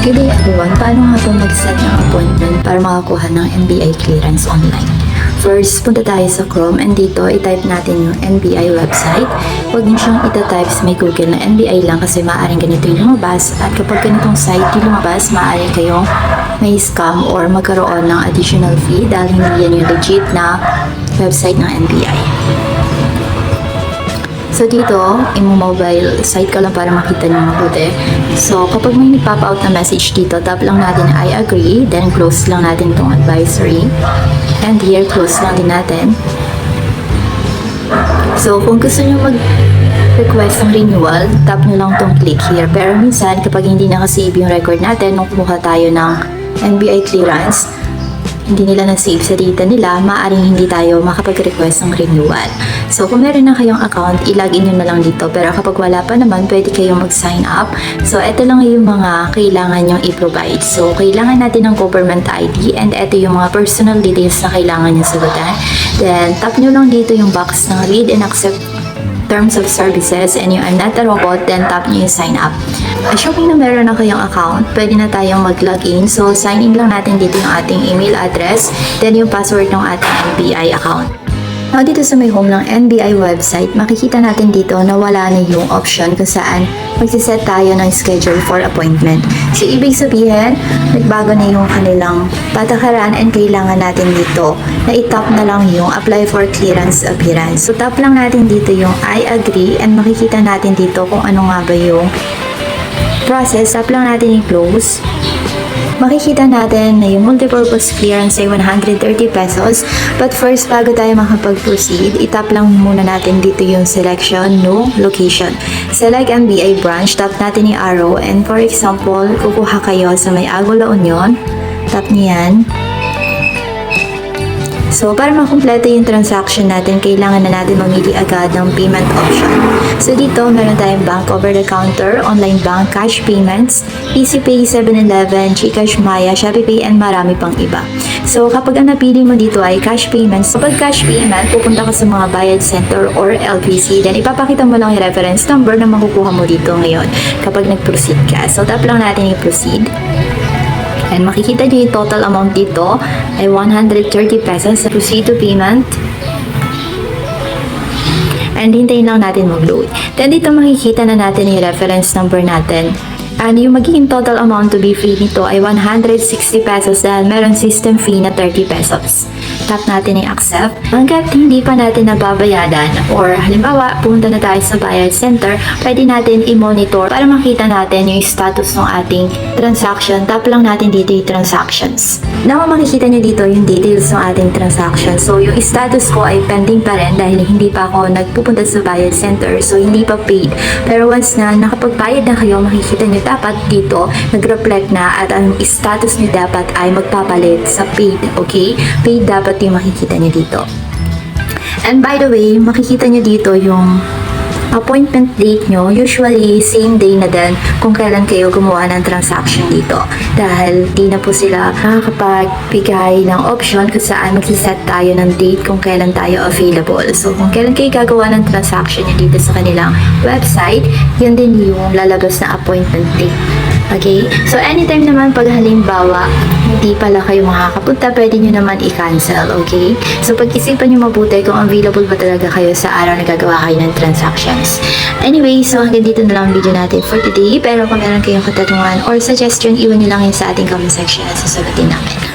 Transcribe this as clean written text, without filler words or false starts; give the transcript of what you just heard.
Good day everyone! Paano nga ba mag-set ng appointment para makakuha ng NBI clearance online? First, punta tayo sa Chrome and dito i-type natin yung NBI website. Huwag niyo siyang ita-type sa may Google na NBI lang kasi maaaring ganito yung lumabas at kapag ganitong site yung lumabas, maaaring kayong may scam or magkaroon ng additional fee dahil hindi yan yung legit na website ng NBI. So dito, mobile site ko lang para makita nyo mabuti. So kapag may nagpapa-out na message dito, tap lang natin I agree, then close lang natin itong advisory. And here, close lang din natin. So kung gusto nyo mag-request ng renewal, tap nyo lang itong click here. Pero minsan, kapag hindi nakasave yung record natin, nung kumuha tayo ng NBI clearance, hindi nila na-save sa data nila, maaaring hindi tayo makapag-request ng renewal. So, kung meron na kayong account, ilagin nyo na lang dito. Pero kapag wala pa naman, pwede kayong mag-sign up. So, ito lang yung mga kailangan nyong i-provide. So, kailangan natin ng government ID and ito yung mga personal details na kailangan nyo sagutan. Then, tap nyo lang dito yung box ng read and accept terms of services and yung I'm not a robot, then tap nyo yung sign up. Assuming na meron na kayong account, pwede na tayong mag-login. So, sign in lang natin dito yung ating email address, then yung password ng ating NBI account. Now, dito sa may home ng NBI website, makikita natin dito na wala na yung option kung saan magsiset tayo ng schedule for appointment. So, ibig sabihin, nagbago na yung kanilang patakaran and kailangan natin dito na i-tap na lang yung apply for clearance appearance. So, tap lang natin dito yung I agree and makikita natin dito kung ano nga ba yung process. Tap lang natin yung close. Makikita natin na yung multipurpose clearance ay 130 pesos. But first, bago tayo makapag-proceed, itap lang muna natin dito yung selection, no location. Select NBI branch, tap natin yung arrow, and for example, kukuha kayo sa may Agua La Union, tap niyan. So, para makumpleto yung transaction natin, kailangan na natin mamili agad ng payment option. So, dito, meron tayong bank over the counter, online bank, cash payments, EasyPay, 7-Eleven, GCash, Maya, ShopeePay, and marami pang iba. So, kapag ang napili mo dito ay cash payments, kapag cash payment, pupunta ka sa mga bayad center or LPC, then ipapakita mo lang yung reference number na makukuha mo dito ngayon kapag nag-proceed ka. So, tap lang natin yung proceed. And makikita nyo yung total amount dito ay 130 pesos. Proceed to payment. And hintayin lang natin mag-load. Then dito makikita na natin yung reference number natin. And yung magiging total amount to be free nito ay 160 pesos dahil meron system fee na 30 pesos. Tap natin yung accept. Hanggat hindi pa natin nababayadan or halimbawa pumunta na tayo sa bayad center, pwede natin i-monitor para makita natin yung status ng ating transaction. Tap lang natin dito yung transactions. Now makikita nyo dito yung details ng ating transaction. So yung status ko ay pending pa rin dahil hindi pa ako nagpupunta sa bayad center. So hindi pa paid. Pero once na nakapagbayad na kayo, makikita nyo dapat dito nag-reflect na at ang status nyo dapat ay magpapalit sa paid. Okay? Paid dapat yung makikita nyo dito. And by the way, makikita nyo dito yung appointment date nyo, usually same day na din kung kailan kayo gumawa ng transaction dito. Dahil di na po sila nakakapagbigay ng option kung saan mag-set tayo ng date kung kailan tayo available. So kung kailan kayo gagawa ng transaction nyo dito sa kanilang website, yun din yung lalabas na appointment date. Okay? So, anytime naman pag halimbawa, hindi pala kayo makakapunta, pwede nyo naman i-cancel. Okay? So, pag-isipan nyo mabuti kung available ba talaga kayo sa araw na gagawa kayo ng transactions. Anyway, so hanggang dito na lang ang video natin for today. Pero kung meron kayong katanungan or suggestion, iwan nyo lang yun sa ating comment section at sasagutin namin.